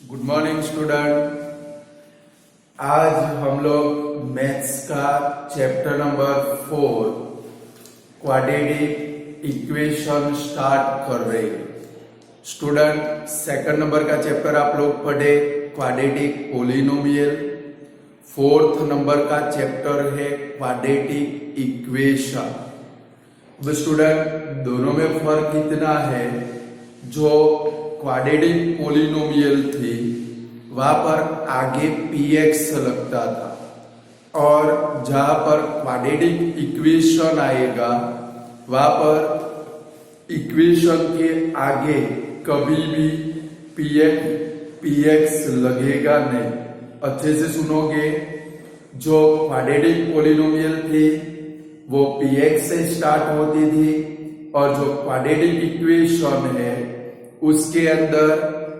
Good morning student. आज हम लोग मैथ्स का chapter number 4 quadratic equation start कर रहे हैं। स्टूडेंट, सेकंड नंबर का चैप्टर आप लोग पढ़े क्वाड्रेटिक पोलिनोमियल। फोर्थ नंबर का चैप्टर है क्वाड्रेटिक इक्वेशन। अब स्टूडेंट, दोनों में फर्क इतना है, जो क्वाड्रेटिक पोलिनोमियल थी वहां पर आगे px लगता था, और जहां पर क्वाड्रेटिक इक्वेशन आएगा वहां पर इक्वेशन के आगे कभी भी px लगेगा नहीं। अच्छे से सुनोगे, जो क्वाड्रेटिक पोलिनोमियल थी वो px से स्टार्ट होती थी, और जो क्वाड्रेटिक इक्वेशन है उसके अंदर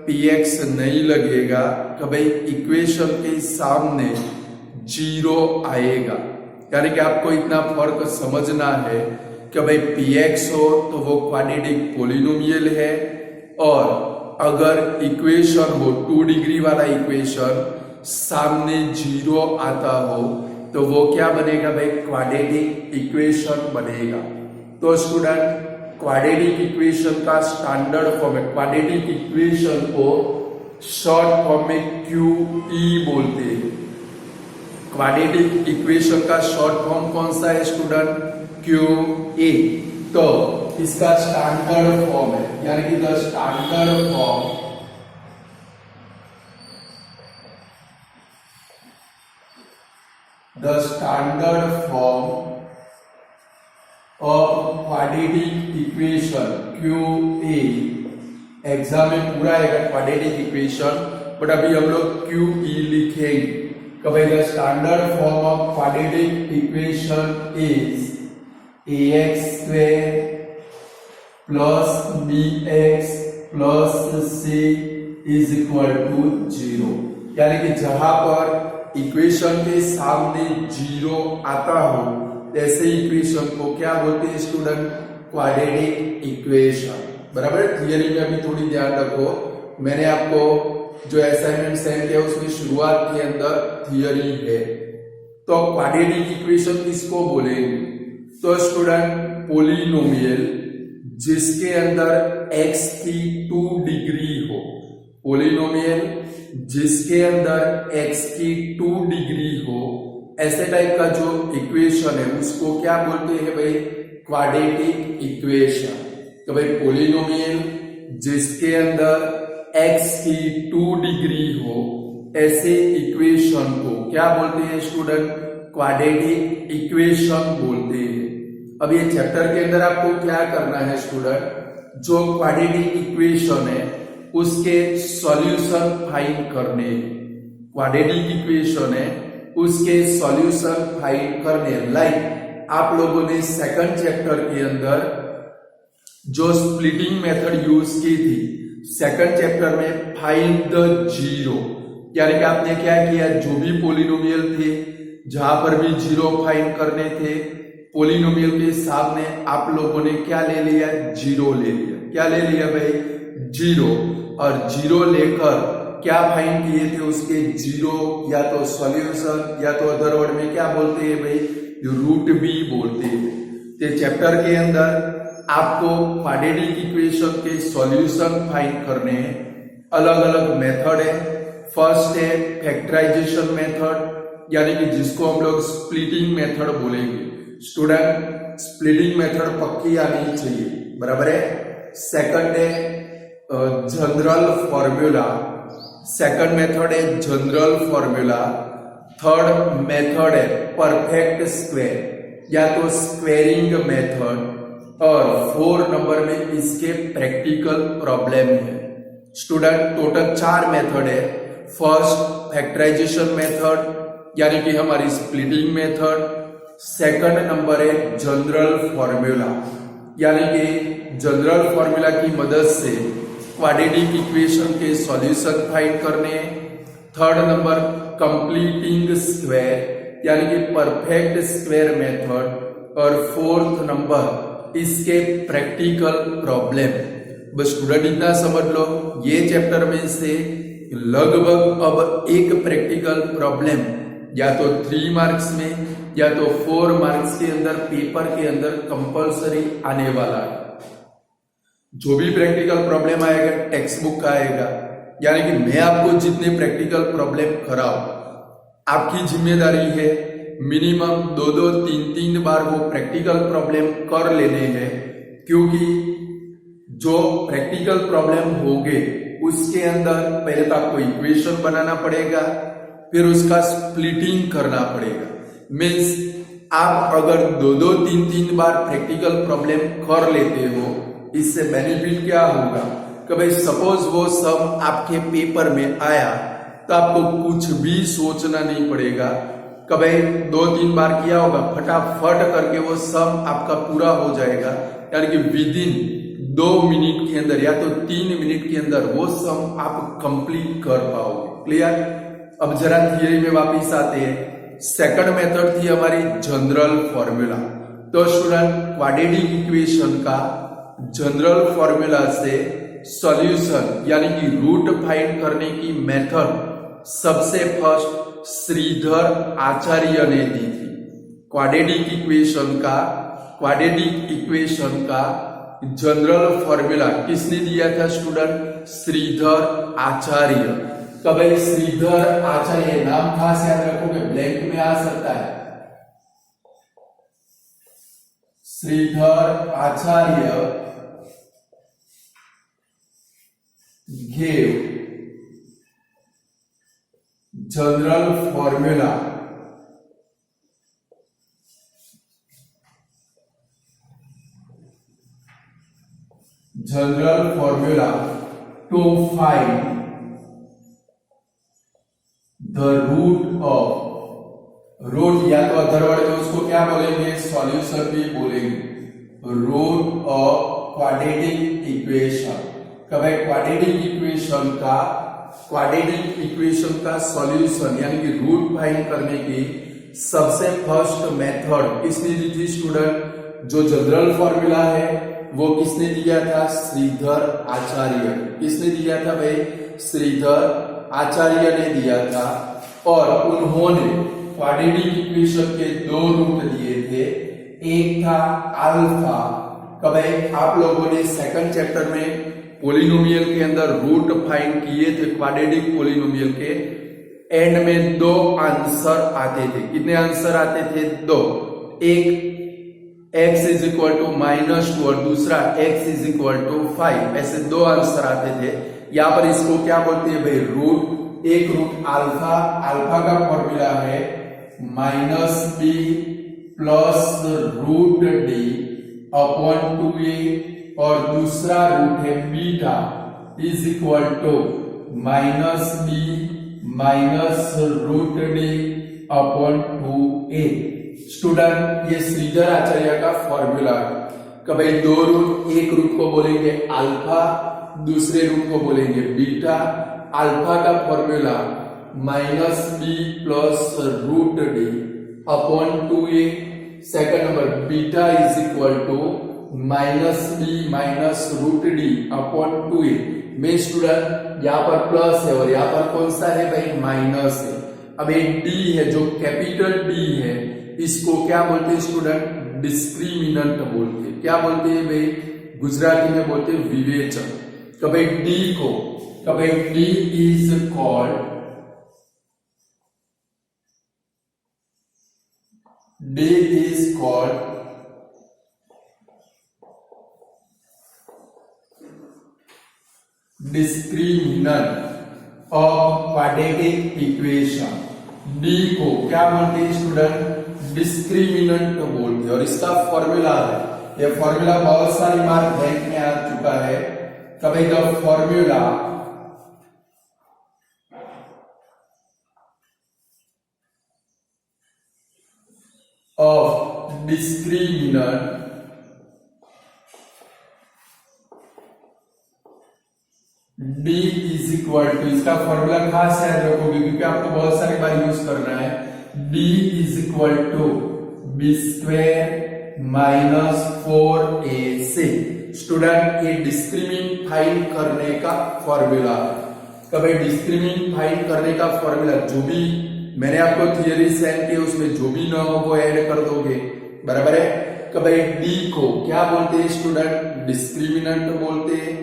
px नहीं लगेगा, कभी इक्वेशन के सामने जीरो आएगा। यानी कि आपको इतना फर्क समझना है कि भाई px हो तो वो क्वाड्रेटिक पोलिनोमियल है, और अगर इक्वेशन हो 2 डिग्री वाला इक्वेशन सामने जीरो आता हो तो वो क्या बनेगा भाई, क्वाड्रेटिक इक्वेशन बनेगा। तो स्टूडेंट, क्वाड्रेटिक इक्वेशन का स्टैंडर्ड फॉर्म है, क्वाड्रेटिक इक्वेशन को शॉर्ट फॉर्म में QE बोलते हैं। क्वाड्रेटिक इक्वेशन का शॉर्ट फॉर्म कौन सा है स्टूडेंट? QE। तो इसका स्टैंडर्ड फॉर्म है, यानी कि the standard form of quadratic equation QE। Exam में पूरा आएगा क्वाड्रेटिक इक्वेशन, बट अभी हम लोग QE लिखेंगे। कभी the standard form of quadratic equation is ax square plus bx plus c is equal to 0। यानी कि जहां पर इक्वेशन के सामने जीरो आता हो ऐसे इक्वेशन को क्या बोलते हैं स्टूडेंट? Quadratic equation. बराबर। थियरी में अभी थोड़ी ध्यान रखो, मैंने आपको जो असाइनमेंट सेंड किया उसमें शुरुआत के अंदर थियरी है। तो क्वाड्रेटिक इक्वेशन किसको बोलेंगे? तो स्टूडेंट, पोलिनोमियल जिसके अंदर x की 2 डिग्री हो, पोलिनोमियल जिसके अंदर x की 2 डिग्री हो, ऐसे टाइप का जो इक्वेशन है उसको क्या बोलते हैं भाई? Quadratic equation. तो भाई पोलिनोमियल जिसके अंदर x की 2 डिग्री हो, ऐसे इक्वेशन को क्या बोलते हैं स्टूडेंट? क्वाड्रेटिक इक्वेशन बोलते हैं। अब ये चैप्टर के अंदर आपको क्या करना है स्टूडेंट? जो क्वाड्रेटिक इक्वेशन है उसके सॉल्यूशन फाइंड करने। क्वाड्रेटिक इक्वेशन है उसके सॉल्यूशन फाइंड करने। लाइक आप लोगों ने सेकंड चैप्टर के अंदर जो स्प्लिटिंग मेथड यूज की थी, सेकंड चैप्टर में फाइंड द जीरो, यानी कि आपने क्या किया, जो भी पोलिनोमियल थे जहां पर भी जीरो फाइंड करने थे, पोलिनोमियल के सामने आप लोगों ने क्या ले लिया? जीरो ले लिया। क्या ले लिया भाई? जीरो। और जीरो लेकर क्या फाइंड किए थे? उसके जीरो या तो सॉल्यूशन या तो अदर वर्ड में क्या बोलते हैं भाई? रूट भी बोलते हैं। तो चैप्टर के अंदर आपको क्वाड्रेटिक इक्वेशन के सॉल्यूशन फाइंड करने हैं। अलग अलग मेथड है। फर्स्ट है फैक्टराइजेशन मेथड, यानी कि जिसको हम लोग स्प्लिटिंग मेथड बोलेंगे। स्टूडेंट, स्प्लिटिंग मेथड पक्की आनी चाहिए, बराबर है। सेकंड है जनरल फॉर्मूला, सेकंड मेथड है जनरल फॉर्मूला। थर्ड मेथड है परफेक्ट स्क्वायर या तो स्क्वेरिंग मेथड, और 4 नंबर में इसके प्रैक्टिकल प्रॉब्लम है। स्टूडेंट, टोटल 4 मेथड है। फर्स्ट फैक्टराइजेशन मेथड, यानी कि हमारी स्प्लिटिंग मेथड। सेकंड नंबर है जनरल फॉर्मूला, यानी कि जनरल फॉर्मूला की मदद से क्वाड्रेटिक इक्वेशन के सॉल्यूशन फाइंड करने। थर्ड नंबर कंप्लीटिंग स्क्वायर, यानी कि परफेक्ट स्क्वायर मेथड। और फोर्थ नंबर इसके प्रैक्टिकल प्रॉब्लम। बस स्टूडेंट इतना समझ लो, ये चैप्टर में से लगभग अब एक प्रैक्टिकल प्रॉब्लम या तो 3 मार्क्स में या तो 4 मार्क्स के अंदर पेपर के अंदर कंपलसरी आने वाला है। जो भी प्रैक्टिकल प्रॉब्लम आएगा टेक्स्ट बुक का आएगा, यानी कि मैं आपको जितने प्रैक्टिकल प्रॉब्लम कराऊं, आपकी जिम्मेदारी है मिनिमम 2-2, 3-3 बार वो प्रैक्टिकल प्रॉब्लम कर लेने हैं, क्योंकि जो प्रैक्टिकल प्रॉब्लम होंगे उसके अंदर पहले तो आपको इक्वेशन बनाना पड़ेगा, फिर उसका स्प्लिटिंग करना पड़ेगा। मीन्स आप अगर 2-2, 3-3 बार प्रैक्टिकल प्रॉब्लम कर लेते हो, इससे बेनिफिट क्या होगा कि भाई सपोज वो सब आपके पेपर में आया तो आपको कुछ भी सोचना नहीं पड़ेगा। कभी 2-3 बार किया होगा, फटाफट करके वो सब आपका पूरा हो जाएगा, यानी कि विद इन 2 मिनट के अंदर या तो 3 मिनट के अंदर वो सब आप कंप्लीट कर पाओगे। क्लियर? अब जरा थियरी में वापिस आते हैं। सेकंड मेथड थी हमारी जनरल फॉर्मूला। तो स्टूडेंट क्वाड्रेटिक इक्वेशन का जनरल फॉर्मूला से सॉल्यूशन यानी कि रूट फाइंड करने की मेथड सबसे फर्स्ट श्रीधर आचार्य ने दी थी। क्वाड्रेटिक इक्वेशन का जनरल फॉर्मूला किसने दिया था स्टूडेंट? श्रीधर आचार्य। कभी श्रीधर आचार्य नाम खास याद रखोगे, ब्लैंक में आ सकता है। श्रीधर आचार्य gave general formula to find the root या तो अदरवर्ड में उसको क्या बोलेंगे? सॉल्यूशन भी बोलेंगे। Root of quadratic equation. कभी क्वाड्रेटिक इक्वेशन का सॉल्यूशन यानी कि रूट फाइंड करने की सबसे फर्स्ट मेथड किसने दी थी स्टूडेंट? जो जनरल फॉर्मूला है वो किसने दिया था? श्रीधर आचार्य। किसने दिया था भाई? श्रीधर आचार्य ने दिया था। और उन्होंने क्वाड्रेटिक इक्वेशन के 2 रूट दिए थे। एक था अल्फा। कभी आप लोगों ने सेकंड चैप्टर में पोलिनोमियल के अंदर रूट फाइंड किए थे क्वाड्रेटिक पोलिनोमियल के, एंड में 2 आंसर आते थे। कितने आंसर आते थे? 2। एक x इज इक्वल टू -2 और दूसरा x इज इक्वल टू 5। ऐसे 2 आंसर आते थे। यहां पर इसको क्या बोलते हैं भाई? रूट। एक रूट अल्फा का फॉर्मूला है -b plus √d upon 2a, और दूसरा रूट है beta is equal to -b minus √d upon 2a। Student ये श्रीधर आचार्य का फॉर्मूला है। कभी 2 रूट, एक रूट को बोलेंगे अल्फा, दूसरे रूट को बोलेंगे बीटा। अल्फा का formula -b plus √d upon 2a। Second number beta is equal to -b minus √d upon 2a। में स्टूडेंट यहाँ पर प्लस है और यहाँ पर कौन सा है भाई? माइनस है। अब एक d है जो कैपिटल D है, इसको क्या बोलते हैं स्टूडेंट? डिस्क्रिमिनेंट बोलते हैं। क्या बोलते हैं भाई? गुजराती में बोलते हैं विवेचक। कभी D is called discriminant of quadratic equation. D को क्या बोलते हैं स्टूडेंट? डिस्क्रिमिनेंट बोलते हैं। और इसका फॉर्मूला है, यह फॉर्मूला बहुत सारी बार बैंक में आ चुका है। कभी the formula of discriminant D is equal to, इसका फॉर्मूला खास याद रखोगे क्योंकि आपको बहुत सारी बार यूज करना है। D is equal to b² minus 4ac। Student ये डिस्क्रिमिनेंट फाइंड करने का फॉर्मूला है। तो भाई डिस्क्रिमिनेंट फाइंड करने का फॉर्मूला जो भी मैंने आपको थियरी सेंड किया उसमें जो भी ना हो वो ऐड कर दोगे, बराबर है। कि भाई डी को क्या बोलते हैं स्टूडेंट, डिस्क्रिमिनेंट बोलते हैं।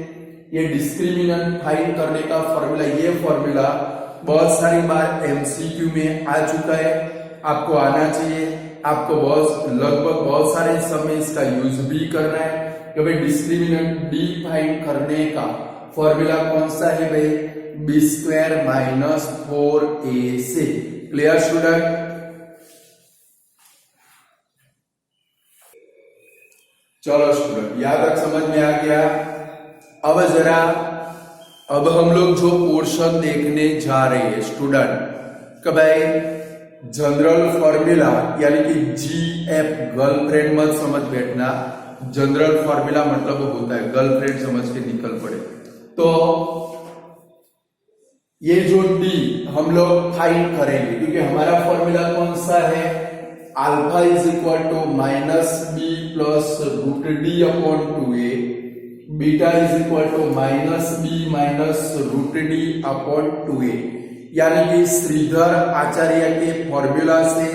ये डिस्क्रिमिनेंट फाइंड करने का फॉर्मूला, ये फॉर्मूला बहुत सारी बार एमसीक्यू में आ चुका है, आपको आना चाहिए, आपको लगभग बहुत सारे समय इसका यूज भी करना है। कि भाई डिस्क्रिमिनेंट डी फाइंड करने का फॉर्मूला कौन सा है भाई, b square minus 4ac। Clear student? चलो स्टूडेंट, यहां तक समझ में आ गया। अब हम लोग जो पोर्शन देखने जा रहे हैं स्टूडेंट, कि भाई जनरल फॉर्मूला यानी कि GF, गर्लफ्रेंड मत समझ बैठना, जनरल फॉर्मूला मतलब होता है गर्लफ्रेंड समझ के निकल पड़े। तो ये जो डी हम लोग फाइंड करेंगे, क्योंकि हमारा फॉर्मूला कौन सा है, alpha is equal to minus B plus root D upon 2a, beta is equal to minus B minus root D upon 2a। यानी कि श्रीधर आचार्य के फॉर्मूला से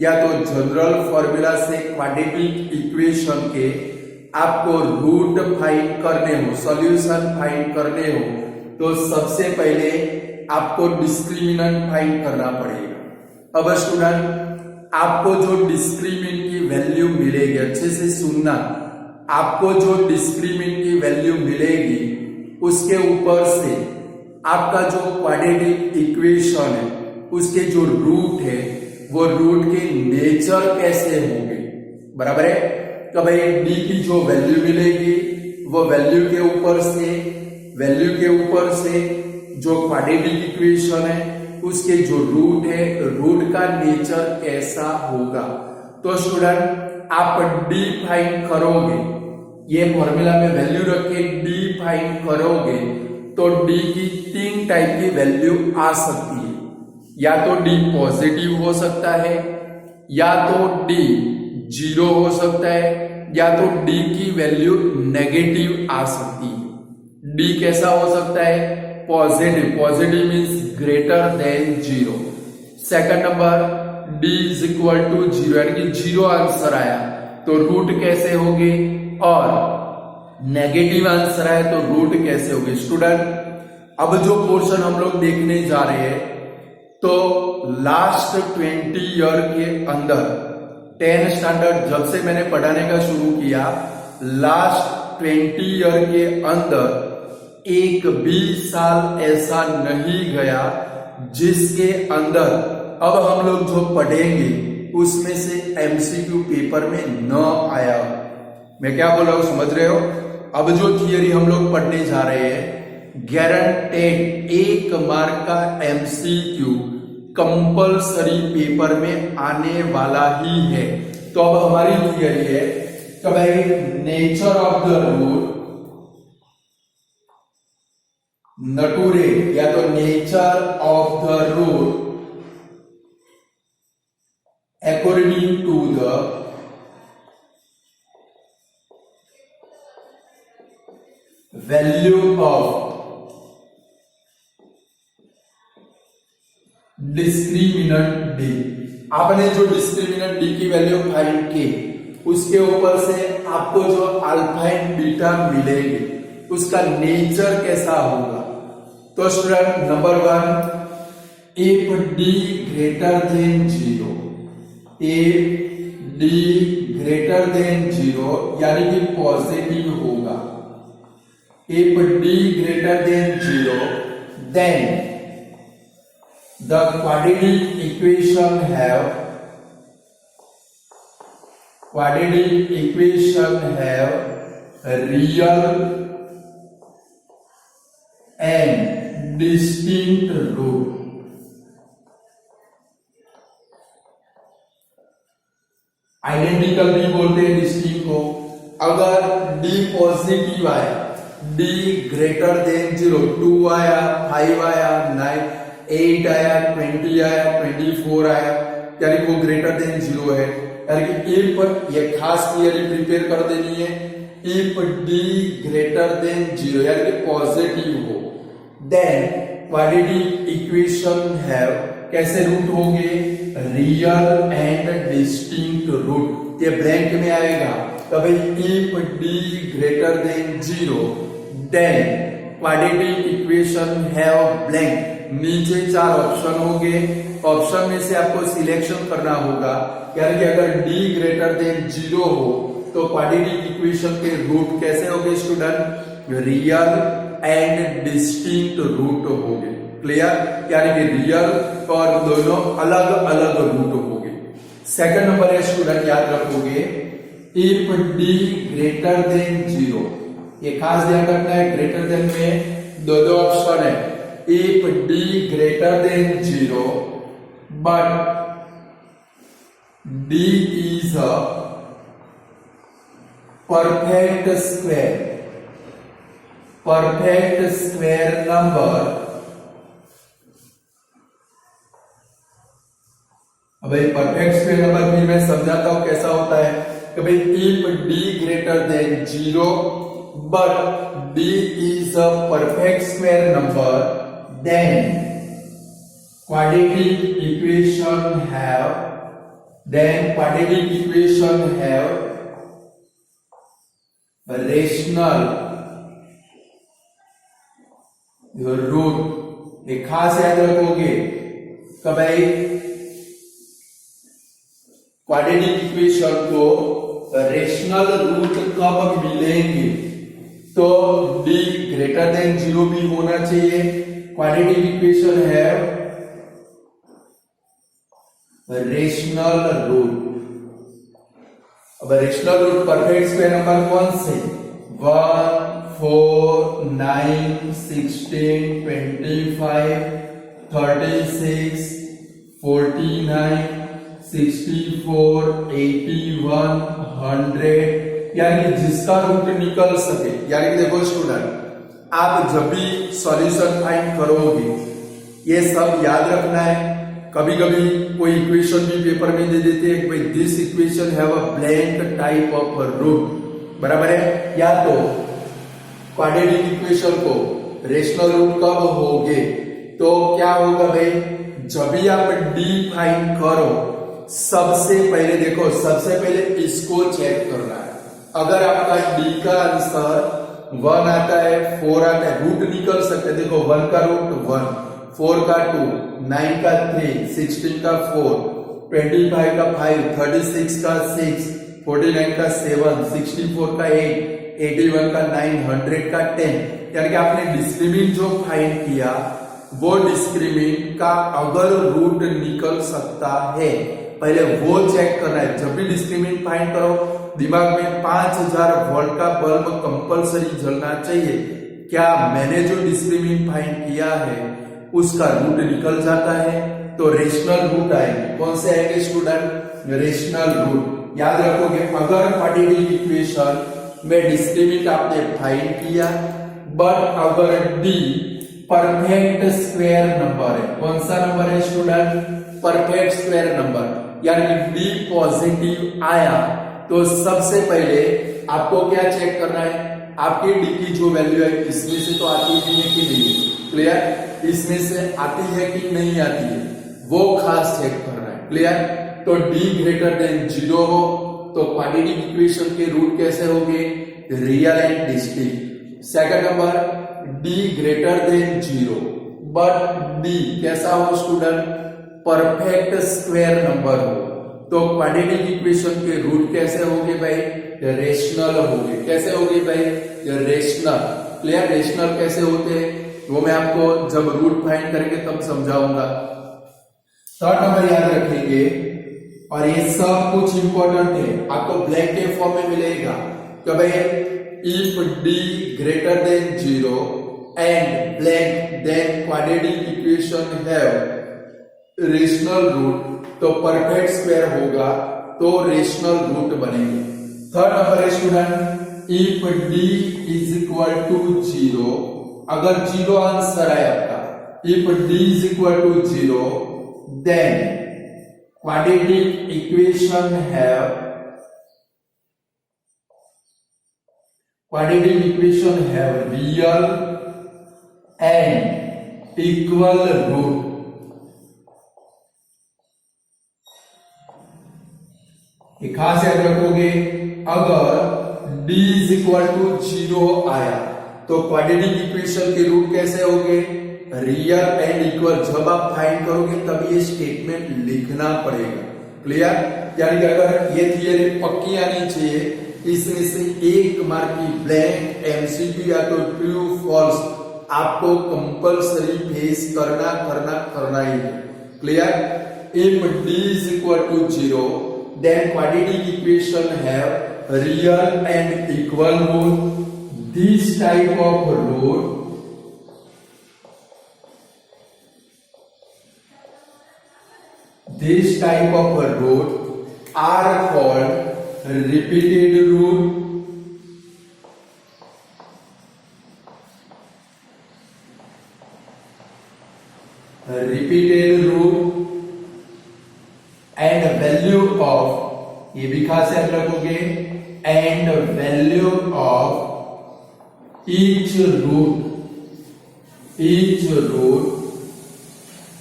या तो जनरल फॉर्मूला से क्वाड्रेटिक इक्वेशन के आपको रूट फाइंड करने हो, सॉल्यूशन फाइंड करने हो, तो सबसे पहले आपको डिस्क्रिमिनेंट फाइंड करना पड़ेगा। अब स्टूडेंट आपको जो डिस्क्रिमिनेंट की वैल्यू मिलेगी, अच्छे से सुनना, आपको जो डिस्क्रिमिनेंट की वैल्यू मिलेगी उसके ऊपर से आपका जो क्वाड्रेटिक इक्वेशन है उसके जो रूट है वो रूट के नेचर कैसे होंगे, बराबर है। तो भाई डी की जो वैल्यू मिलेगी वो वैल्यू के ऊपर से जो क्वाड्रेटिक इक्वेशन है उसके जो रूट है, रूट का नेचर कैसा होगा। तो स्टूडेंट आप डी फाइंड करोगे, ये फॉर्मूला में वैल्यू रख के डी फाइंड करोगे तो डी की 3 टाइप की वैल्यू आ सकती है। या तो डी पॉजिटिव हो सकता है, या तो डी 0 हो सकता है, या तो डी की वैल्यू नेगेटिव आ सकती है। डी कैसा हो सकता है, positive means greater than 0। Second number d is equal to 0 यानी कि 0 आंसर आया तो रूट कैसे होंगे, और नेगेटिव आंसर आया तो रूट कैसे होंगे। स्टूडेंट अब जो पोर्शन हम लोग देखने जा रहे हैं, तो लास्ट 20 ईयर के अंदर 10 स्टैंडर्ड जब से मैंने पढ़ाने का शुरू किया, लास्ट 20 ईयर के अंदर एक भी साल ऐसा नहीं गया जिसके अंदर अब हम लोग जो पढ़ेंगे उसमें से एमसीक्यू पेपर में न आया। मैं क्या बोल रहा हूं, समझ रहे हो? अब जो थियरी हम लोग पढ़ने जा रहे हैं, गारंटेड 1 मार्क का एमसीक्यू कंपलसरी पेपर में आने वाला ही है। तो अब हमारी थियरी है कि भाई nature of the root, nature या तो nature of the root according to the value of discriminant d. आपने जो डिस्क्रिमिनेंट डी की वैल्यू फाइंड की उसके ऊपर से आपको जो अल्फा एंड बीटा मिलेगी उसका नेचर कैसा होगा। तो student number 1, if D greater than 0, if D greater than 0 यानी कि पॉजिटिव होगा। If d greater than 0, then the quadratic equation have a real and distinct root. Identical भी बोलते हैं डिस्टिंक्ट को। अगर d पॉजिटिव आया, d ग्रेटर देन 0, 2 आया, 5 आया, 9, 8 आया, 20 आया, 24 आया, यानी वो ग्रेटर देन 0 है। यानी कि इफ, ये खास थियरी प्रिपेयर कर देनी है, इफ d ग्रेटर देन 0 यानी कि पॉजिटिव हो, देन क्वाड्रेटिक इक्वेशन हैव कैसे रूट होंगे, रियल एंड डिस्टिंक्ट रूट। ये ब्लैंक में आएगा तो भाई if d greater than 0 then quadratic equation have blank. नीचे 4 ऑप्शन होंगे, ऑप्शन में से आपको सिलेक्शन करना होगा, यानी कि अगर d ग्रेटर देन 0 हो तो क्वाड्रेटिक इक्वेशन के रूट कैसे होंगे student, real and distinct root होंगे। क्लियर, यानी कि रियल और दोनों अलग अलग रूट होंगे। सेकंड नंबर है स्टूडेंट, याद रखोगे इफ d ग्रेटर देन 0, ये खास ध्यान रखना है, ग्रेटर देन में दो ऑप्शन है, if d greater than 0 but d is a perfect square number. अब भाई परफेक्ट स्क्वायर नंबर भी मैं समझाता हूं कैसा होता है कि भाई if d greater than 0 but d is a perfect square number then quadratic equation have rational root. एक खास याद रखोगे कि भाई क्वाड्रेटिक इक्वेशन को रेशनल रूट कब मिलेंगे, तो d ग्रेटर देन 0 भी होना चाहिए। क्वाड्रेटिक इक्वेशन है रेशनल रूट। अब rational root perfect square number कौन से, 1 4 9 16 25 36 49 64 81 100, यानी कि जिसका रूट निकल सके। यानी कि देखो स्टूडेंट, आप जब भी सॉल्यूशन फाइंड करोगे ये सब याद रखना है। कभी कभी कोई इक्वेशन भी पेपर में दे देते हैं, भाई this equation have a blank type of root, बराबर है। या तो क्वाड्रेटिक इक्वेशन को रेशनल रूट कब होगे, तो क्या होगा भाई, जब भी आप d फाइंड करो सबसे पहले देखो, सबसे पहले इसको चेक करना है। अगर आपका d का आंसर 1 आता है, 4 आता है, रूट निकल सकते हैं। देखो 1 का रूट 1, 4 का 2, 9 का 3, 16 का 4, 25 का 5, 36 का 6, 49 का 7, 64 का 8, 81 का 9, 100 का 10। यानी कि आपने डिस्क्रिमिनेंट जो फाइंड किया वो डिस्क्रिमिनेंट का अगर रूट निकल सकता है, पहले वो चेक करना है। जब भी डिस्क्रिमिनेंट फाइंड करो दिमाग में 5000 वोल्ट का बल्ब कंपलसरी जलना चाहिए। क्या मैंने जो डिस्क्रिमिनेंट फाइंड किया है उसका रूट निकल जाता है, तो रेशनल रूट आएंगे। कौन से आएंगे स्टूडेंट, रेशनल रूट। याद रखोगे अगर क्वाड्रेटिक इक्वेशन में डिस्क्रिमिनेंट आपने फाइंड किया बट अगर d परफेक्ट स्क्वायर नंबर है, कौन सा नंबर है स्टूडेंट, परफेक्ट स्क्वायर नंबर, यानी कि d पॉजिटिव आया, तो सबसे पहले आपको क्या चेक करना है, आपकी d की जो वैल्यू है इसमें से तो आती है कि नहीं, क्लियर, इसमें से आती है कि नहीं आती है, वो खास चेक करना है। क्लियर, तो d ग्रेटर देन 0 हो तो क्वाड्रेटिक इक्वेशन के रूट कैसे होंगे, real and distinct. Second number, d greater than 0 but d कैसा हो स्टूडेंट, परफेक्ट स्क्वायर नंबर हो, तो क्वाड्रेटिक इक्वेशन के रूट कैसे होंगे भाई, रेशनल होंगे। कैसे होंगे भाई, रेशनल। क्लियर, रेशनल कैसे होते हैं वो मैं आपको जब रूट फाइंड करेंगे तब समझाऊंगा। थर्ड नंबर याद रखेंगे, और ये सब कुछ इंपॉर्टेंट है, आपको ब्लैंक के फॉर्म में मिलेगा कि भाई if d greater than 0 and blank then quadratic equation have rational root, तो परफेक्ट स्क्वायर होगा तो रेशनल रूट बनेंगे। थर्ड नंबर है student, if d is equal to 0, अगर 0 आंसर है आपका, if d is equal to 0 then quadratic equation have real and equal root. ये खास याद रखोगे, अगर d इज इक्वल टू 0 आया तो क्वाड्रेटिक इक्वेशन के रूट कैसे होंगे, रियल एंड इक्वल। जब आप फाइंड करोगे तब ये स्टेटमेंट लिखना पड़ेगा। क्लियर? यानी कि अगर ये थियरी पक्की आनी चाहिए, इसमें से एक मार्क की ब्लैंक एमसीक्यू या तो ट्रू फॉल्स आपको कंपलसरी फेस करना ही है। Clear? If d is equal to 0 then quadratic equation have real and equal root. This type of root are called repeated root. And value of, ये भी खास याद रखोगे, and value of each root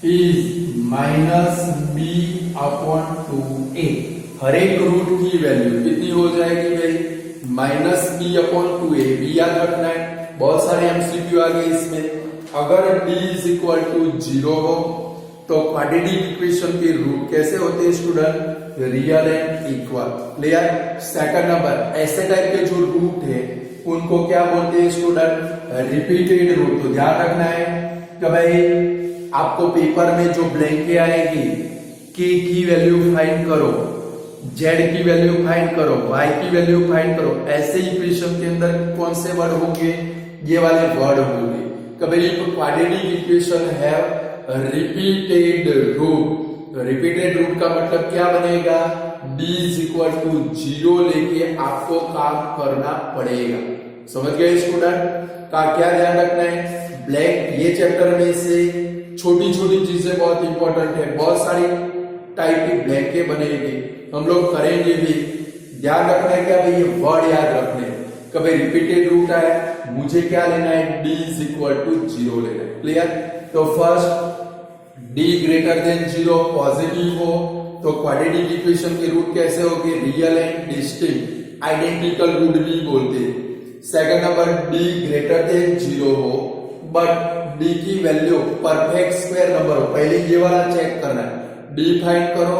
is minus b upon 2a. हर एक root की value कितनी हो जाएगी भाई, minus b upon 2a। b याद रखना है, बहुत सारे एमसीक्यू आ गए इसमें। अगर d इज इक्वल टू 0 हो तो क्वाड्रेटिक इक्वेशन के रूट कैसे होते हैं student, real and equal. Clear? Second number, ऐसे टाइप के जो रूट है उनको क्या बोलते हैं स्टूडेंट, रिपीटेड रूट। तो ध्यान रखना है कि भाई आपको पेपर में जो ब्लैंक आएगी, k की वैल्यू फाइंड करो, z की वैल्यू फाइंड करो, y की वैल्यू फाइंड करो, ऐसे इक्वेशन के अंदर कौन से वर्ड होंगे, ये वाले वर्ड होंगे। कभी क्वाड्रेटिक इक्वेशन है रिपीटेड रूट। रिपीटेड रूट का मतलब क्या बनेगा, d इज इक्वल टू 0 लेके आपको काम करना पड़ेगा। समझ गए स्टूडेंट? का क्या ध्यान रखना है, ब्लैक ये चैप्टर में से छोटी छोटी चीजें बहुत इंपॉर्टेंट है, बहुत सारी टाइप की ब्लैंक के बनेगी, हम लोग करेंगे भी। ध्यान रखना है क्या भाई, ये वर्ड याद रखने, कभी रिपीटेड रूट आए मुझे क्या लेना है, d इज इक्वल टू 0 लेना है। क्लियर? तो first d greater than 0 positive हो तो क्वाड्रेटिक इक्वेशन के रूट कैसे होंगे, real and distinct, identical root भी बोलते हैं। Second number, d greater than 0 हो बट d की वैल्यू परफेक्ट स्क्वायर नंबर हो। पहले ये वाला चेक करना है, d फाइंड करो,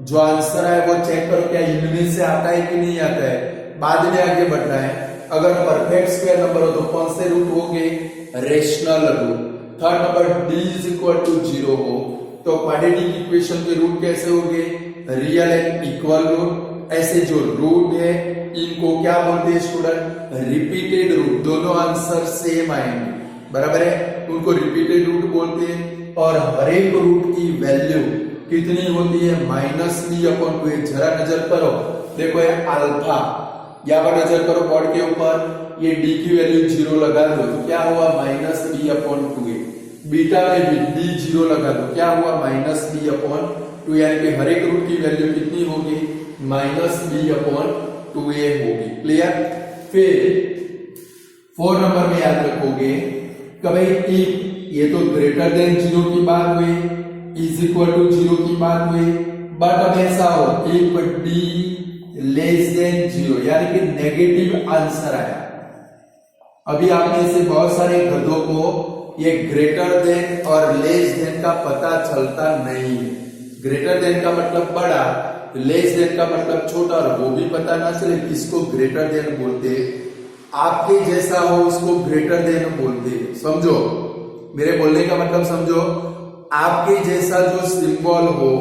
जो आंसर है वो चेक करो क्या इनमें से आता है कि नहीं आता है, बाद में आगे बढ़ना है। अगर परफेक्ट स्क्वायर नंबर हो तो कौन से रूट होंगे, rational root. Third number, d is equal to 0 हो तो क्वाड्रेटिक इक्वेशन के रूट कैसे होंगे, रियल एंड इक्वल रूट। ऐसे जो रूट है इनको क्या बोलते हैं स्टूडेंट, रिपीटेड रूट। दोनों आंसर सेम आएंगे, बराबर है, उनको रिपीटेड रूट बोलते हैं। और हर एक रूट की वैल्यू कितनी होती है, माइनस b अपॉन 2a। जरा नजर करो, देखो ये अल्फा, यहाँ पर नजर करो बोर्ड के ऊपर, ये d की वैल्यू 0 लगा दो तो क्या हुआ, minus b upon 2a। Beta में भी d 0 लगा दो, क्या हुआ, माइनस b अपॉन 2। यानी कि हर एक रूट की वैल्यू कितनी होगी, माइनस b अपॉन 2a होगी। क्लियर? फिर 4 नंबर में याद रखोगे कभी if, ये तो ग्रेटर देन 0 की बात हुई, इज इक्वल टू 0 की बात हुई, बट अब ऐसा हो if d लेस देन 0, यानी कि नेगेटिव आंसर आया। अभी आपने से बहुत सारे गधों को ये ग्रेटर देन और लेस देन का पता चलता नहीं है। ग्रेटर देन का मतलब बड़ा, लेस देन का मतलब छोटा, और वो भी पता ना चले किसको ग्रेटर देन बोलते। आपके जैसा हो उसको ग्रेटर देन बोलते। समझो मेरे बोलने का मतलब, समझो आपके जैसा जो सिंबल हो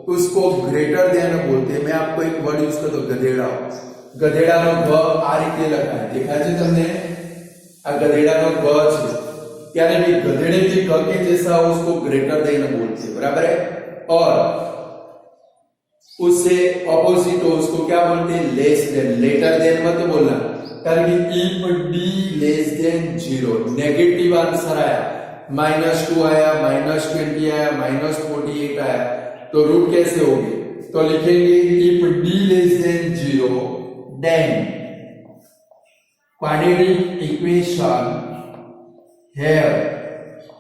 उसको ग्रेटर देन बोलते। मैं आपको एक वर्ड यूज करता हूं, गधेड़ा। गधेड़ा नो ग आ રીતે લખાય, દેખાય છે તમને? આ ગધેડા નો ગ છે, यानी कि गधेड़े के ग के जैसा हो उसको ग्रेटर देन बोलते हैं, बराबर है। और उससे ऑपोजिट हो उसको क्या बोलते हैं, लेस देन। लेटर देन मत बोलना, कारण कि if d less than 0, negative answer आया, -2 आया, -20 आया, -48 आया, तो रूट कैसे होंगे, तो लिखेंगे if d less than 0 then quadratic equation have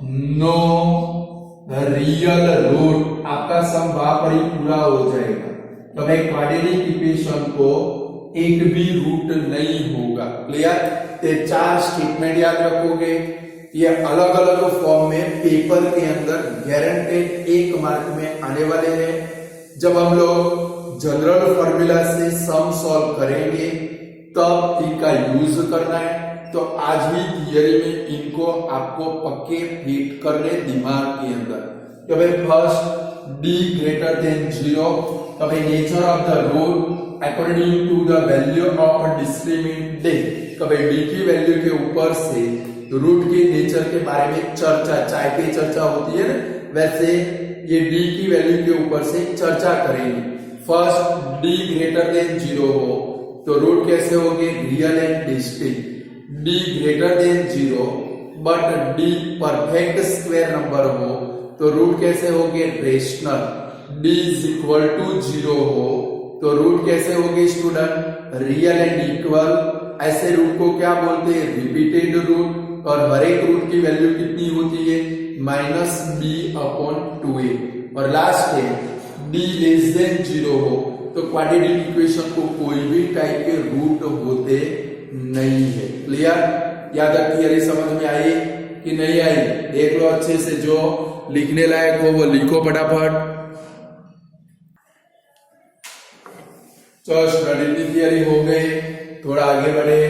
no real root, आपका सम वहां पर ही पूरा हो जाएगा। तो भाई क्वाड्रेटिक इक्वेशन को एक भी रूट नहीं होगा। क्लियर? ये 4 स्टेटमेंट याद रखोगे, ये अलग अलग फॉर्म में पेपर के अंदर गारंटेड 1 मार्क में आने वाले हैं। जब हम लोग जनरल फॉर्मूला से सम सॉल्व करेंगे तब इनका यूज करना है। तो आज ही थियरी में इनको आपको पक्के फिट करने दिमाग के अंदर। तो भाई फर्स्ट d ग्रेटर देन 0, तो भाई nature of the root according to the value of discriminant d, तो भाई d की वैल्यू के ऊपर से रूट के नेचर के बारे में चर्चा, चाय पे चर्चा होती है ना, वैसे ये d की वैल्यू के ऊपर से चर्चा करेंगे। फर्स्ट d ग्रेटर देन 0 हो तो रूट कैसे होंगे? Real and distinct. d greater than 0 but d perfect square number हो तो रूट कैसे होंगे? Rational. d is equal to 0 हो तो रूट कैसे होंगे स्टूडेंट? Real and equal. ऐसे रूट को क्या बोलते हैं? Repeated root. और हर एक रूट की वैल्यू कितनी होती है? -b/2a। और लास्ट है d लेस देन 0 हो तो क्वाड्रेटिक इक्वेशन को कोई भी टाइप के रूट होते नहीं है। क्लियर? याद रखिए, अरे समझ में आई कि नहीं आई? देख लो अच्छे से, जो लिखने लायक हो वो लिखो फटाफट। चलो स्टडी थियरी हो गई, थोड़ा आगे बढ़े।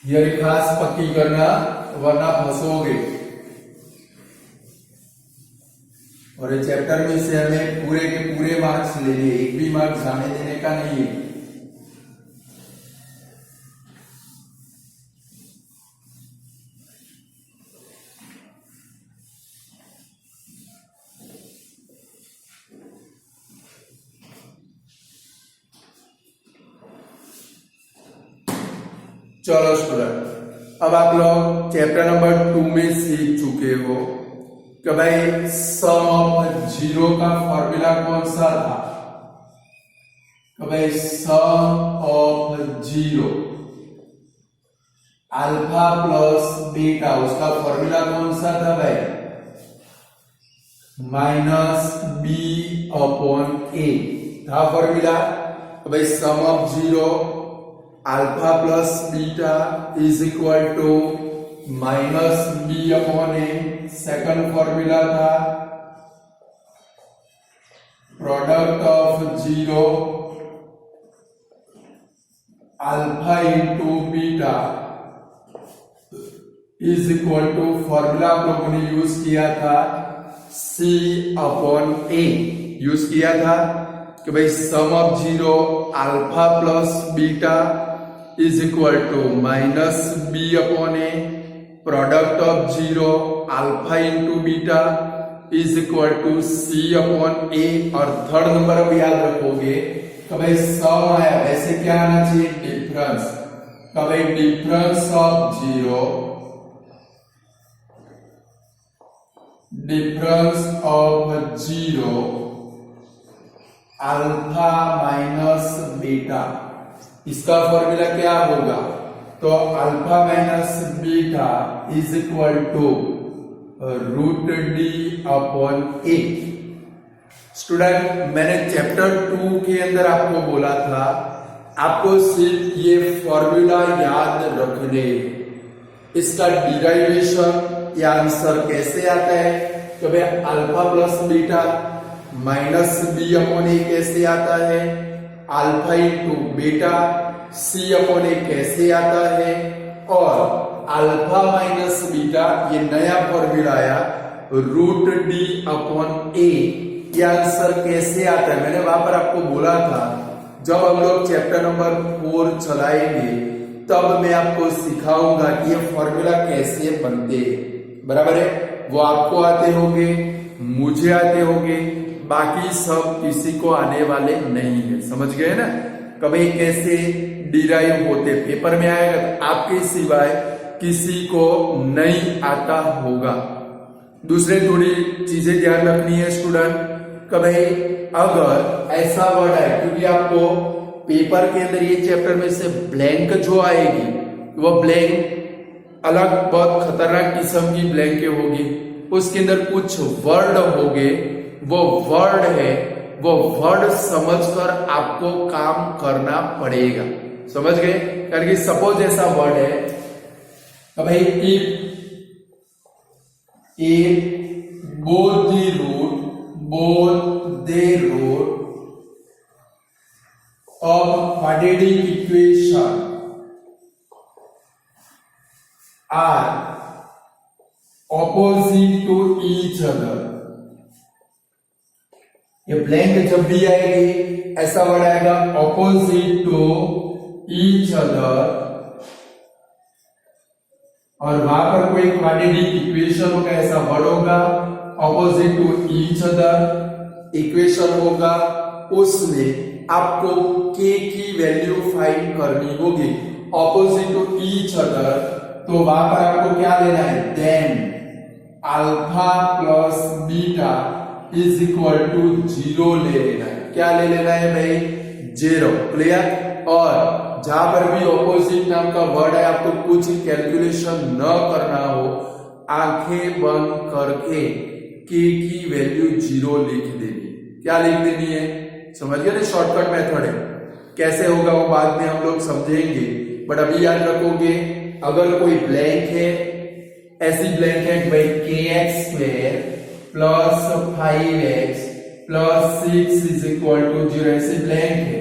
थियरी खास पक्की करना वरना फंसोगे। और ये चैप्टर में से हमें पूरे के पूरे मार्क्स लेने, एक भी मार्क्स जाने देने का नहीं है। चलो स्टूडेंट, अब आप लोग चैप्टर नंबर 2 में सीख चुके हो कि भाई सम ऑफ 0 का फॉर्मूला कौन सा था? कि भाई sum of 0 alpha plus beta, उसका फॉर्मूला कौन सा था भाई? -b/a था फॉर्मूला। तो भाई sum of 0 alpha plus beta is equal to -b/a। Second formula था product of 0 alpha into beta is equal to, formula आप लोगों ने यूज किया था c/a यूज किया था कि भाई sum of 0 alpha plus beta is equal to -b/a। Product of 0 alpha into beta is equal to c/a। और थर्ड नंबर अब याद रखोगे तो भाई सम आया, वैसे क्या आना चाहिए? डिफरेंस। तो भाई difference of 0, difference of 0 alpha minus beta, इसका फॉर्मूला क्या होगा? तो alpha minus beta is equal to √d/a। Student, मैंने चैप्टर 2 के अंदर आपको बोला था आपको सिर्फ ये फॉर्मूला याद रखने, इसका डिराइवेशन या आंसर कैसे आता है? तो भाई अल्फा प्लस बीटा -b/a कैसे आता है? अल्फा इंटू बीटा c/a कैसे आता है? और अल्फा माइनस बीटा, ये नया फॉर्मूला आया √d/a, ये आंसर कैसे आता है? मैंने वहां पर आपको बोला था जब हम लोग चैप्टर नंबर 4 चलाएंगे तब मैं आपको सिखाऊंगा कि ये फॉर्मूला कैसे बनते हैं। बराबर है? वो आपको आते होंगे, मुझे आते होंगे, बाकी सब किसी को आने वाले नहीं है। समझ गए ना? कभी कैसे डिराइव होते पेपर में आएगा तो आपके सिवाय किसी को नहीं आता होगा। दूसरे थोड़ी चीजें ध्यान रखनी है स्टूडेंट कि भाई अगर ऐसा वर्ड है, क्योंकि आपको पेपर के अंदर ये चैप्टर में से ब्लैंक जो आएगी वो ब्लैंक अलग बहुत खतरनाक किस्म की ब्लैंक होगी, उसके अंदर कुछ वर्ड होंगे, वो वर्ड है, वो वर्ड समझकर आपको काम करना पड़ेगा। समझ गए? कारण कि सपोज ऐसा वर्ड है तो भाई if both the root of quadratic equation are opposite to each other। ये ब्लैंक जब भी आएगी ऐसा वर्ड आएगा ऑपोजिट टू ईच अदर, और वहां पर कोई क्वाड्रेटिक इक्वेशन होगा, ऐसा वर्ड होगा opposite to each other equation होगा, उसमें आपको k की वैल्यू फाइंड करनी होगी ऑपोजिट टू ईच अदर। तो वहां पर आपको क्या लेना है, then alpha plus beta is equal to 0 ले लेना है। क्या ले लेना है भाई, 0। क्लियर? और जहां पर भी ऑपोजिट नाम का वर्ड है आपको कुछ कैलकुलेशन न करना हो, आंखें बंद करके k की वैल्यू 0 लिख देनी। क्या लिख देनी है, समझ गए ना? शॉर्टकट मेथड है, कैसे होगा वो बाद में हम लोग समझेंगे, बट अभी याद रखोगे अगर कोई ब्लैंक है, ऐसी ब्लैंक है भाई kx² plus 5x plus 6 is equal to 0, ऐसी ब्लैंक है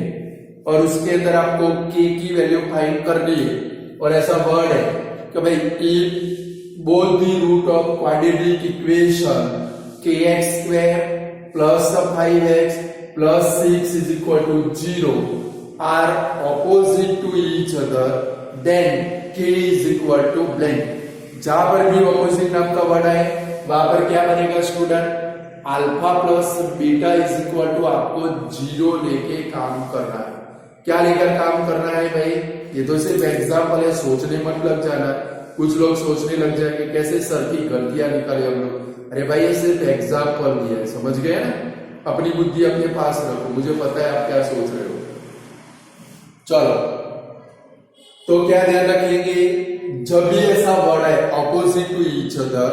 और उसके अंदर आपको k की वैल्यू फाइंड करनी है, और ऐसा वर्ड है कि भाई if both the root of quadratic equation kx² plus 5x plus 6 is equal to 0 are opposite to each other, then k is equal to blank. जहां पर भी ऑपोजिट नाम का वर्ड है वहां पर क्या बनेगा student, alpha plus beta is equal to आपको 0 लेके काम करना है। क्या लेकर काम करना है भाई, ये तो सिर्फ एग्जाम्पल है, सोचने मत लग जाना। कुछ लोग सोचने लग जाएंगे कैसे सर की गलतियां निकाले हम लोग। अरे भाई ये सिर्फ एग्जाम्पल दिया है, समझ गए ना? अपनी बुद्धि अपने पास रखो, मुझे पता है आप क्या सोच रहे हो। चलो तो क्या ध्यान रखेंगे, जब भी ऐसा वर्ड है ऑपोजिट टू ईच अदर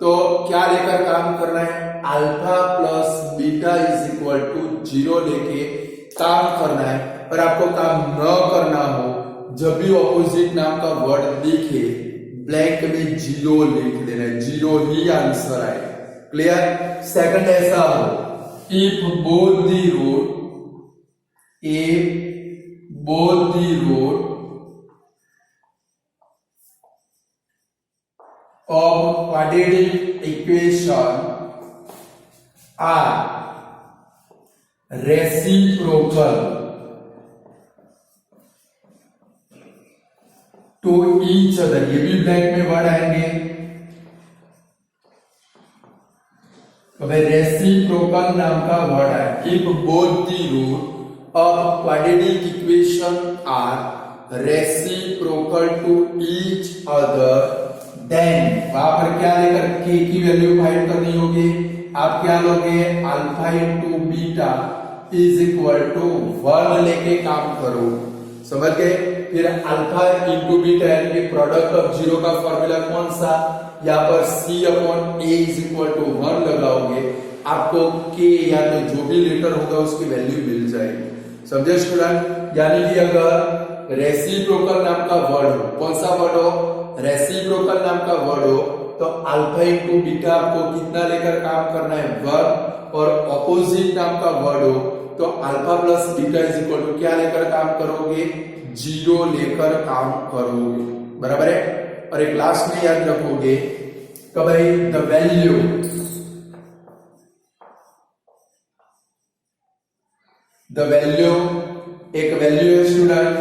तो क्या लेकर काम करना है, alpha plus beta is equal to 0 लेके काम करना है। और आपको काम न करना हो, जब भी ऑपोजिट नाम का वर्ड दिखे ब्लैंक में 0 लिख देना है, 0 ही आंसर आए। क्लियर? सेकंड ऐसा हो, if both the root of quadratic equation are reciprocal to each other, ये भी ब्लैंक में वर्ड आएंगे तो भाई रेसिप्रोकल नाम का वर्ड है। If both the root of quadratic equation are reciprocal to each other, then वहां पर क्या लेकर k की वैल्यू फाइंड करनी होगी। आप क्या लोगे, alpha into beta is equal to 1 लेके काम करो। समझ गए? फिर अल्फा इंटू बीटा यानी प्रोडक्ट ऑफ 0 का फॉर्मूला कौन सा, यहाँ पर c upon a is equal to 1 लगाओगे, आपको k या तो जो भी लेटर होगा उसकी वैल्यू मिल जाएगी। समझे स्टूडेंट? यानी कि अगर रेसिप्रोकल नाम का वर्ड हो, कौन सा वर्ड हो, रेसिप्रोकल नाम का वर्ड हो, तो अल्फा इंटू बीटा आपको कितना लेकर काम करना है, 1, और ऑपोजिट नाम का वर्ड हो तो alpha plus beta is equal to क्या लेकर काम करोगे, 0 लेकर काम करोगे। बराबर है? और एक लास्ट में याद रखोगे कि भाई द वैल्यू एक वैल्यू है स्टूडेंट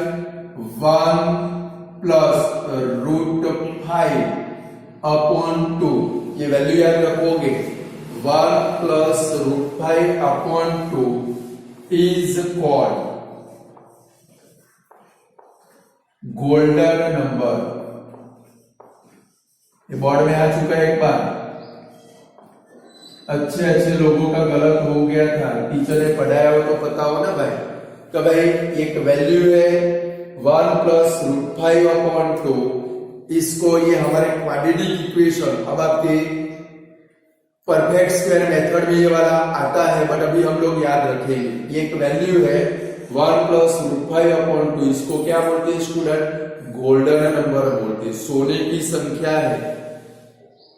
1 प्लस √5 अपॉन 2, ये वैल्यू याद रखोगे 1 plus √5 upon 2 is called golden number. ये बोर्ड में आ चुका है एक बार। अच्छे अच्छे लोगों का गलत हो गया था, टीचर ने पढ़ाया हो तो पता हो ना भाई। तो भाई एक वैल्यू है 1 प्लस रूट 5 अपॉन 2, इसको ये हमारे क्वाड्रेटिक इक्वेशन, अब आपके परफेक्ट स्क्वायर मेथड में ये वाला आता है, बट अभी हम लोग याद रखेंगे। ये एक वैल्यू है 1 प्लस रूट 5 अपॉन 2, इसको क्या बोलते हैं स्टूडेंट? गोल्डन नंबर बोलते हैं, सोने की संख्या है।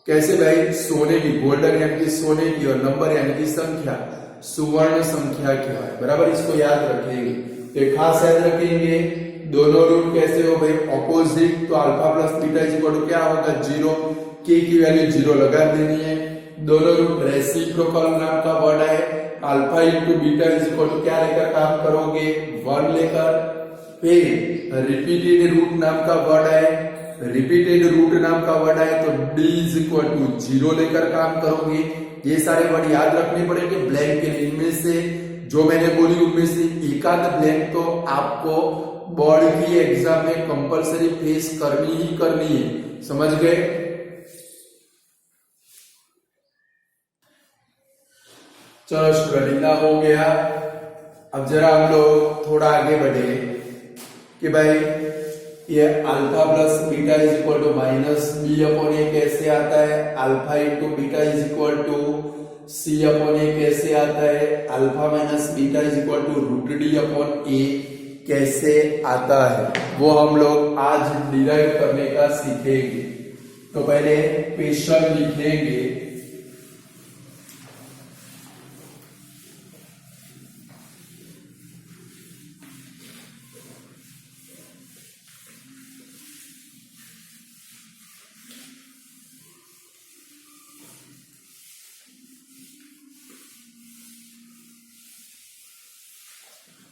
कैसे भाई? सोने की, गोल्डन यानी कि सोने की, और नंबर यानी कि संख्या, सुवर्ण संख्या क्या है, बराबर। इसको याद रखेंगे, तो खास याद रखेंगे। दोनों रूट कैसे हो भाई? ऑपोजिट, तो alpha plus beta is equal to क्या होगा? 0, के की वैल्यू 0 लगा देनी है। दोनों रूट रेसिप्रोकल नाम का वर्ड है, alpha into beta is equal to क्या लेकर काम करोगे? 1 लेकर। फिर रिपीटेड रूट नाम का वर्ड है, रिपीटेड रूट नाम का वर्ड है, तो d इज इक्वल टू 0 लेकर काम करोगे। ये सारे वर्ड याद रखने पड़ेंगे ब्लैंक के लिए। इनमें से जो मैंने बोली उनमें से एकाध ब्लैंक तो आपको बोर्ड की एग्जाम में कंपलसरी फेस करनी ही करनी है, समझ गए? चलो स्टूडेंट, इतना हो गया। अब जरा हम लोग थोड़ा आगे बढ़े कि भाई ये alpha plus beta is equal to minus B upon A कैसे आता है? Alpha into beta is equal to C upon A कैसे आता है? Alpha minus beta is equal to root D upon A कैसे आता है? वो हम लोग आज डिराइव करने का सीखेंगे। तो पहले क्वेश्चन लिखेंगे।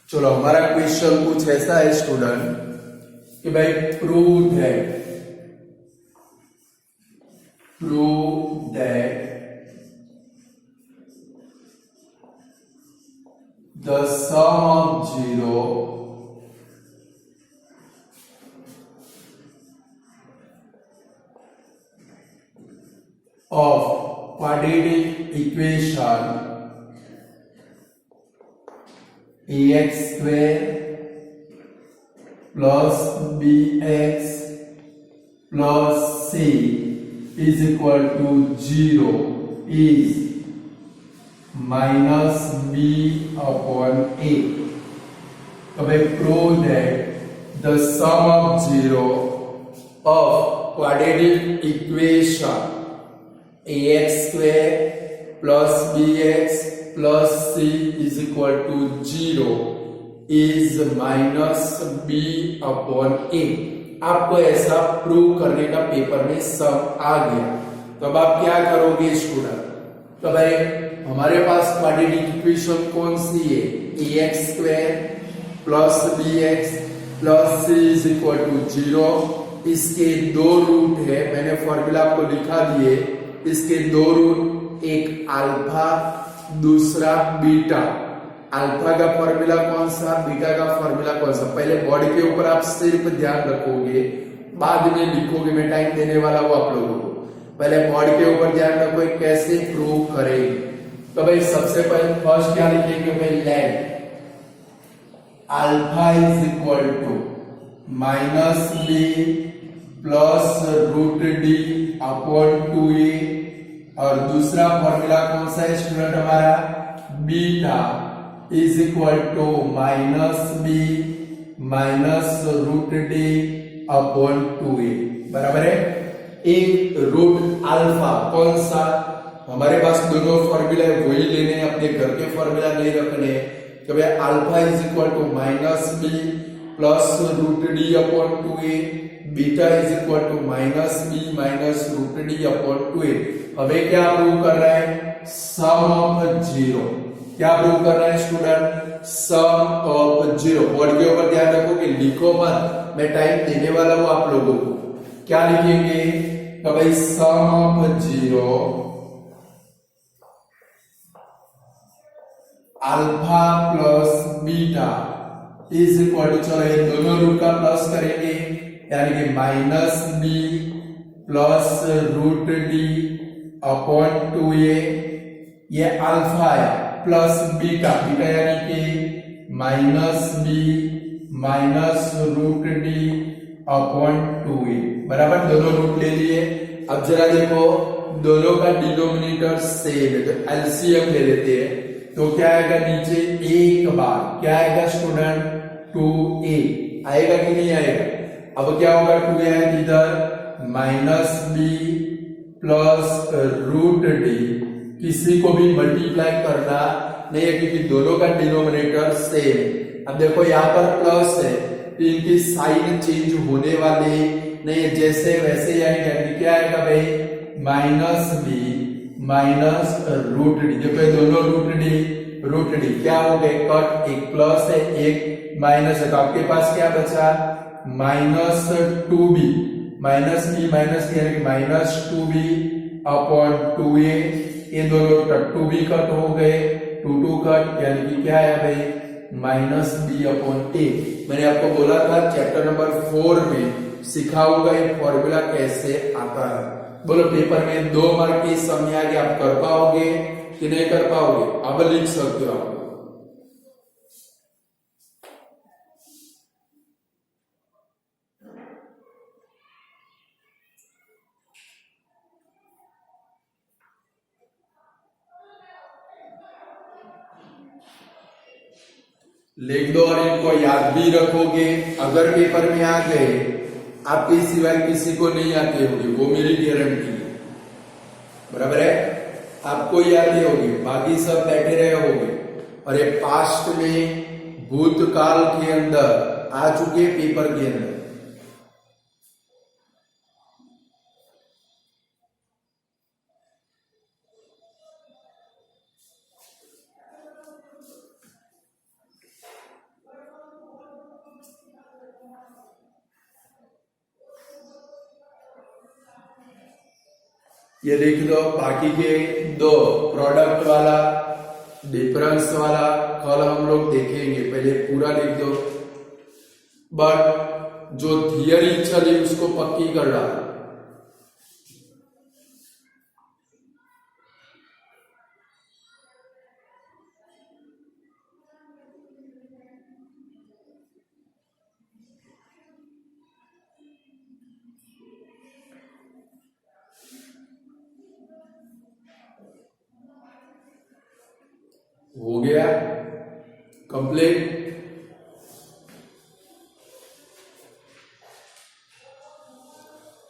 चलो, हमारा क्वेश्चन कुछ ऐसा है स्टूडेंट कि भाई prove that the sum of 0 of quadratic equation ax square plus bx plus c is equal to 0 is minus b upon a. So we prove that the sum of 0 of quadratic equation ax square plus bx plus c is equal to 0 is minus b upon a. आपको ऐसा prove करने का paper में सब आ गया। तो अब आप क्या करोगे स्टूडेंट? तो भाई हमारे पास क्वाड्रेटिक इक्वेशन कौन सी है? ax square plus bx plus c is equal to 0। इसके दो रूट है, मैंने फॉर्मूला आपको लिखा दिए। इसके दो रूट, एक अल्फा दूसरा बीटा। अल्फा का फॉर्मूला कौन सा, बीटा का फॉर्मूला कौन सा? पहले बोर्ड के ऊपर आप सिर्फ ध्यान रखोगे, बाद में लिखोगे, मैं टाइम देने वाला हूं आप लोगों को। पहले बोर्ड के ऊपर ध्यान रखो कैसे प्रूव करेंगे। तो भाई सबसे पहले फर्स्ट क्या लिखेंगे भाई? Let alpha is equal to minus B plus root D upon 2a, और दूसरा फॉर्मूला कौन सा है स्टूडेंट हमारा? Beta is equal to minus B minus root D upon 2a, बराबर है। एक रूट अल्फा कौन सा? हमारे पास दोनों फॉर्मूला है, वही लेने हैं, अपने घर के फॉर्मूला नहीं रखने। तो भाई alpha is equal to minus B plus root D upon 2a, beta is equal to minus B minus root D upon 2a। हमें क्या प्रूव कर रहा है? Sum of 0। क्या प्रूव कर रहा है स्टूडेंट? Some of 0। बोर्ड के ऊपर ध्यान रखो कि लिखो मत, मैं टाइम देने वाला हूं आप लोगों को। क्या लिखेंगे? तो भाई sum of 0 alpha plus beta is equal to, चलो ये दोनों रूट का प्लस करेंगे, यानी कि minus B plus root D upon 2a ये अल्फा है प्लस बीटा, बीटा यानी कि minus B minus root D upon 2a, बराबर। दोनों रूट ले लिए। अब जरा देखो दोनों का डिनोमिनेटर सेम है तो एलसीएम ले लेते हैं। तो क्या आएगा नीचे एक बार क्या आएगा स्टूडेंट 2a आएगा कि नहीं आएगा। अब क्या होगा 2a है इधर minus B plus root D, किसी को भी मल्टीप्लाई करना नहीं है क्योंकि दोनों का डिनोमिनेटर सेम है। अब देखो यहाँ पर प्लस है तो इनकी साइन चेंज होने वाली नहीं है, जैसे वैसे ही आएगा। क्या आएगा भाई minus B minus root D, देखो ये दोनों रूट डी क्या हो गए कट, एक प्लस है एक माइनस है तो आपके पास क्या बचा माइनस 2b माइनस बी यानी कि माइनस 2b अपॉन 2a, ये दोनों 2b कट हो गए 2 कट यानी कि क्या है भाई माइनस बी अपॉन ए। मैंने आपको बोला था चैप्टर नंबर 4 में सिखाऊंगा ये फॉर्मूला कैसे आता है। बोलो पेपर में 2 मार्क की सम आगे आप कर पाओगे कि नहीं कर पाओगे, अब लिख सकते हो आप। लिख दो और इनको याद भी रखोगे। अगर पेपर में आ गए आपके सिवाय किसी को नहीं आती होगी, वो मेरी गारंटी है, बराबर है। आपको याद नहीं होगी, बाकी सब बैठे रहे होंगे और ये पास्ट में भूतकाल के अंदर आ चुके पेपर के अंदर। ये लिख दो। बाकी के 2 प्रोडक्ट वाला डिफरेंस वाला कल हम लोग देखेंगे, पहले पूरा लिख दो। बट जो थियरी चली उसको पक्की कर डालो। हो गया कंप्लीट।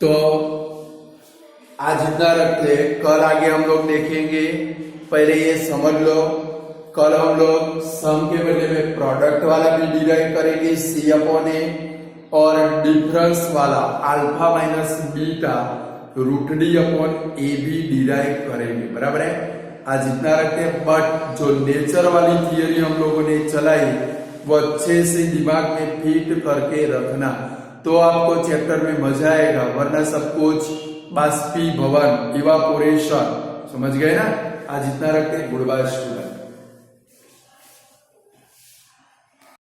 तो आज इतना रखते हैं, कल आगे हम लोग देखेंगे। पहले ये समझ लो, कल हम लोग सम के बदले में प्रोडक्ट वाला भी डिराइव करेंगे सी अपॉन ए, और डिफरेंस वाला alpha minus beta root D upon A भी डिराइव करेंगे, बराबर है। आज इतना रखते हैं। बट जो नेचर वाली थियरी हम लोगों ने चलाई वो अच्छे से दिमाग में फिट करके रखना, तो आपको चैप्टर में मजा आएगा, वरना सब कुछ बाष्पीभवन इवापोरेशन, समझ गए ना। आज इतना रखते हैं। Good bye student.